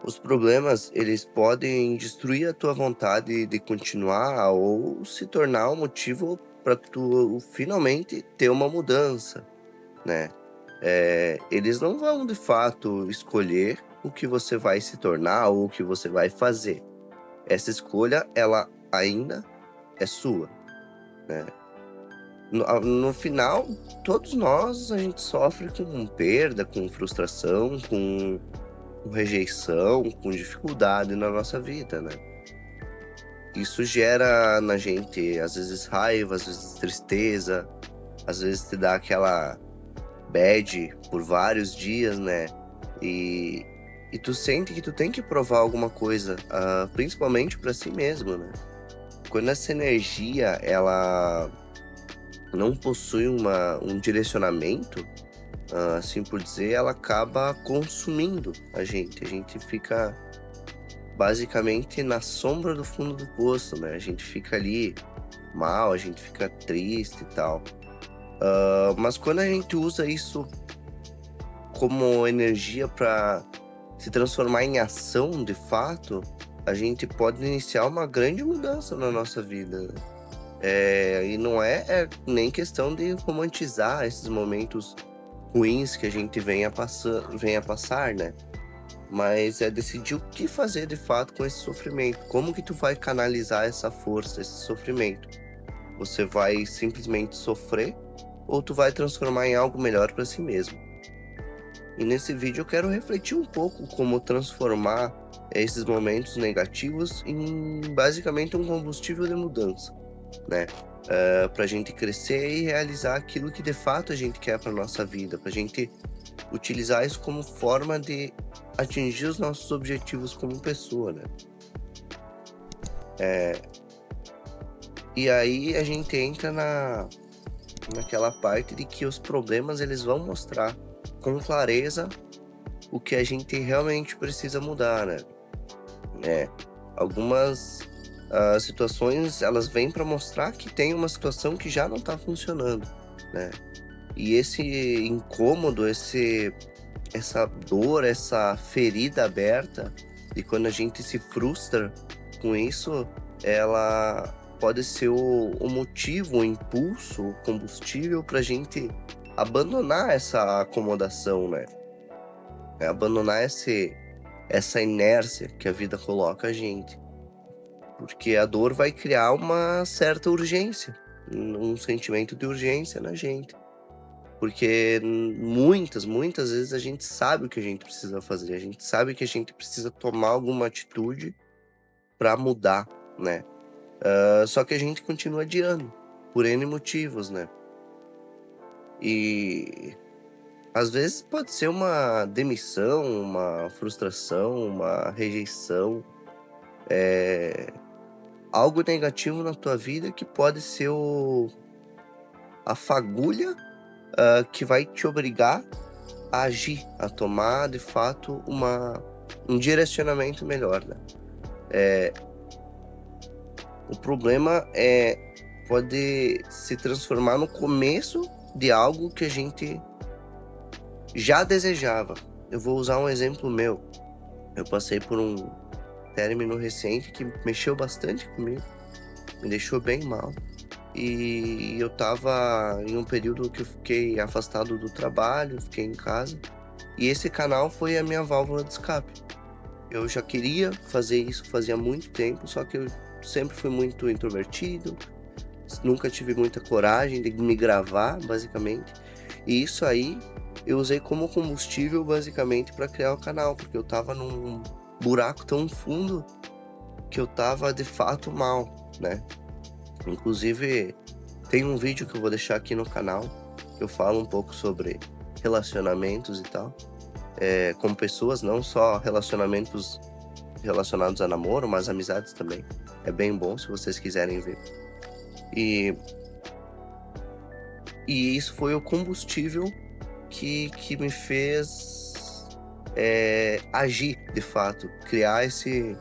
Os problemas, eles podem destruir a tua vontade de continuar ou se tornar um motivo para tu finalmente ter uma mudança, né. Eles não vão de fato escolher o que você vai se tornar ou o que você vai fazer. Essa escolha, ela ainda é sua, né. No final, todos nós, a gente sofre com perda, com frustração, com rejeição, com dificuldade na nossa vida, né. Isso gera na gente, às vezes, raiva, às vezes tristeza, às vezes te dá aquela bad por vários dias, né. E e tu sente que tu tem que provar alguma coisa, principalmente pra si mesmo, né. Quando essa energia, ela não possui um direcionamento, assim por dizer, ela acaba consumindo a gente. A gente fica basicamente na sombra do fundo do poço, né, a gente fica ali mal, a gente fica triste e tal. Mas quando a gente usa isso como energia para se transformar em ação de fato, a gente pode iniciar uma grande mudança na nossa vida, né. E não é nem questão de romantizar esses momentos ruins que a gente vem a passar, né. Mas é decidir o que fazer de fato com esse sofrimento. Como que tu vai canalizar essa força, esse sofrimento? Você vai simplesmente sofrer ou tu vai transformar em algo melhor para si mesmo? E nesse vídeo eu quero refletir um pouco como transformar esses momentos negativos em basicamente um combustível de mudança, né? Para a gente crescer e realizar aquilo que de fato a gente quer para nossa vida, para a gente utilizar isso como forma de atingir os nossos objetivos como pessoa, né? Eh, e aí a gente entra naquela parte de que os problemas eles vão mostrar com clareza o que a gente realmente precisa mudar, né? É, algumas situações elas vêm para mostrar que tem uma situação que já não está funcionando, né? E esse incômodo, essa dor, essa ferida aberta, e quando a gente se frustra com isso, ela pode ser o motivo, o impulso, o combustível para a gente abandonar essa acomodação, né? Abandonar essa inércia que a vida coloca a gente. Porque a dor vai criar uma certa urgência, um sentimento de urgência na gente. Porque muitas vezes a gente sabe o que a gente precisa fazer, a gente sabe que a gente precisa tomar alguma atitude para mudar, né. Só que a gente continua adiando, por N motivos, né. E às vezes pode ser uma demissão, uma frustração, uma rejeição, algo negativo na tua vida que pode ser a fagulha, que vai te obrigar a agir, a tomar de fato um direcionamento melhor, né. O problema pode se transformar no começo de algo que a gente já desejava. Eu vou usar um exemplo meu. Eu passei por um término recente que mexeu bastante comigo, me deixou bem mal, e eu estava em um período que eu fiquei afastado do trabalho, fiquei em casa, e esse canal foi a minha válvula de escape. Eu já queria fazer isso fazia muito tempo, só que eu sempre fui muito introvertido, nunca tive muita coragem de me gravar, basicamente. E isso aí eu usei como combustível, basicamente, para criar o canal, porque eu estava num buraco tão fundo que eu estava de fato mal, né. Inclusive, tem um vídeo que eu vou deixar aqui no canal, que eu falo um pouco sobre relacionamentos e tal, com pessoas, não só relacionamentos relacionados a namoro, mas amizades também. É bem bom se vocês quiserem ver. E e isso foi o combustível que me fez, agir de fato, criar esse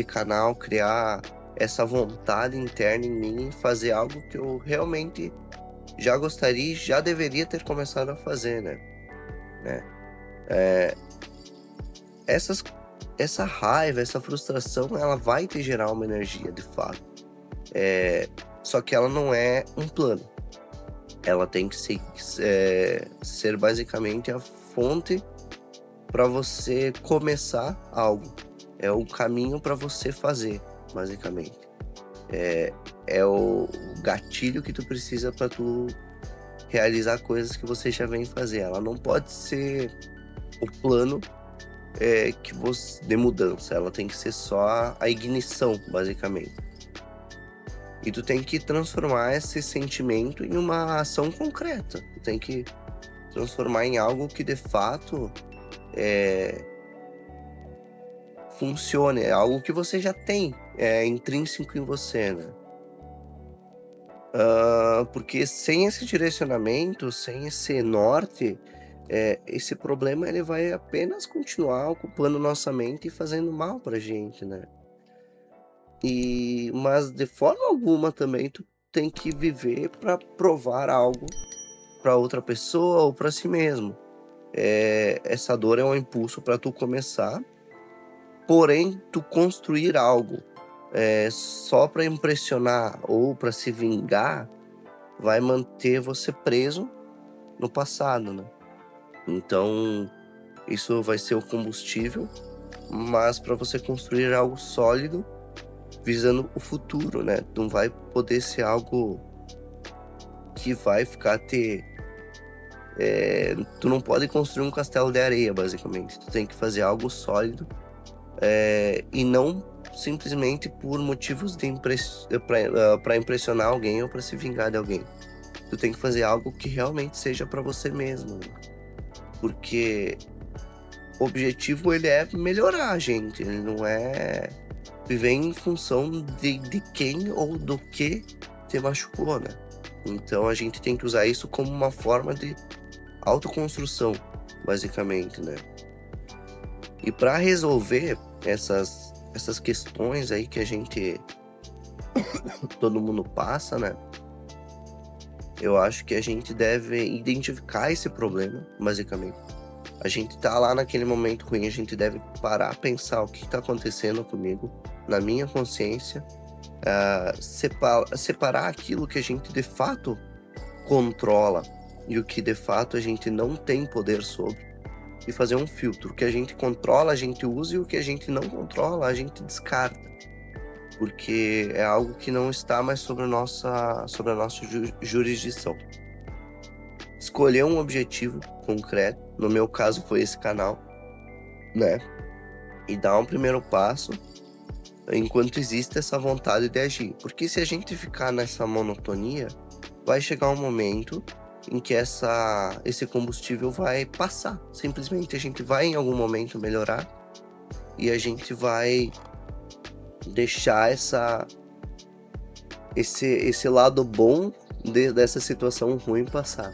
canal, criar essa vontade interna em mim, fazer algo que eu realmente já gostaria e já deveria ter começado a fazer, né. Eh, essas essa raiva, essa frustração, ela vai te gerar uma energia, de fato. Só que ela não é um plano. Ela tem que ser basicamente a fonte para você começar algo. É o caminho para você fazer, basicamente. É o gatilho que tu precisa para tu realizar coisas que você já vem fazer. Ela não pode ser o plano que você de mudança. Ela tem que ser só a ignição, basicamente. E tu tem que transformar esse sentimento em uma ação concreta. Tu tem que transformar em algo que de fato funcione. É algo que você já tem, é intrínseco em você, né? Porque sem esse direcionamento, sem esse norte, esse problema ele vai apenas continuar ocupando nossa mente e fazendo mal pra gente, né? Mas de forma alguma também tu tem que viver para provar algo para outra pessoa ou para si mesmo. Essa dor é um impulso para tu começar, porém tu construir algo só para impressionar ou para se vingar vai manter você preso no passado, né? Então isso vai ser o combustível, mas para você construir algo sólido visando o futuro, né? Não vai poder ser algo que vai ficar tu não pode construir um castelo de areia, basicamente. Tu tem que fazer algo sólido e não simplesmente por motivos para impressionar alguém ou para se vingar de alguém. Tu tem que fazer algo que realmente seja para você mesmo, né? Porque o objetivo ele é melhorar a gente, ele não é viver em função de quem ou do que te machucou, né? Então a gente tem que usar isso como uma forma de autoconstrução, basicamente, né? E para resolver essas questões aí que todo mundo passa, né? Eu acho que a gente deve identificar esse problema, basicamente. A gente tá lá naquele momento ruim, a gente deve parar, pensar o que tá acontecendo comigo, na minha consciência, separar aquilo que a gente de fato controla e o que de fato a gente não tem poder sobre e fazer um filtro. O que a gente controla, a gente usa, e o que a gente não controla, a gente descarta. Porque é algo que não está mais sobre a nossa jurisdição. Escolher um objetivo concreto, no meu caso foi esse canal, né? E dar um primeiro passo enquanto existe essa vontade de agir. Porque se a gente ficar nessa monotonia, vai chegar um momento em que esse combustível vai passar. Simplesmente a gente vai em algum momento melhorar e a gente vai deixar esse lado bom dessa situação ruim passar.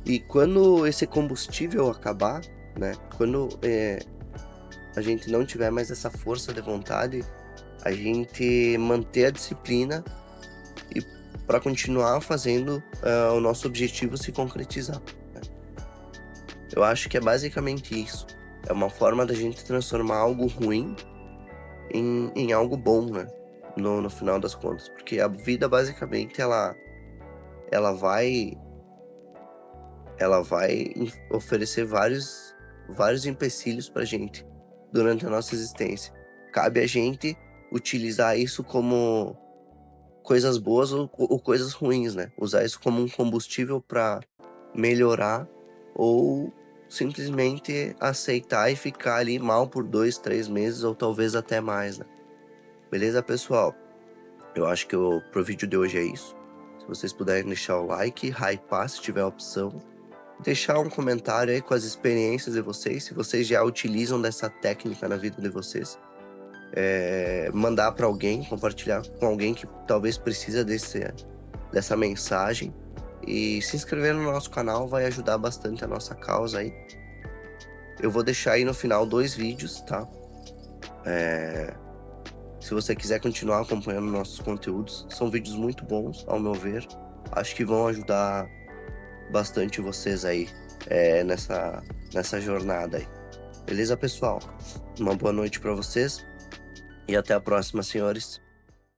E quando esse combustível acabar, né? Quando a gente não tiver mais essa força de vontade, a gente manter a disciplina e para continuar fazendo o nosso objetivo se concretizar, né? Eu acho que é basicamente isso. É uma forma da gente transformar algo ruim em algo bom, né? No final das contas. Porque a vida, basicamente, ela vai oferecer vários empecilhos pra gente durante a nossa existência. Cabe a gente utilizar isso como coisas boas ou coisas ruins, né? Usar isso como um combustível para melhorar ou simplesmente aceitar e ficar ali mal por 2, 3 meses ou talvez até mais, né? Beleza, pessoal? Eu acho que pro vídeo de hoje é isso. Se vocês puderem deixar o like, hypar se tiver a opção, deixar um comentário aí com as experiências de vocês, se vocês já utilizam dessa técnica na vida de vocês. Mandar para alguém, compartilhar com alguém que talvez precisa dessa mensagem. E se inscrever no nosso canal vai ajudar bastante a nossa causa aí. Eu vou deixar aí no final 2 vídeos, tá? Se você quiser continuar acompanhando nossos conteúdos, são vídeos muito bons, ao meu ver. Acho que vão ajudar bastante vocês aí nessa jornada aí. Beleza, pessoal? Uma boa noite para vocês e até a próxima, senhores.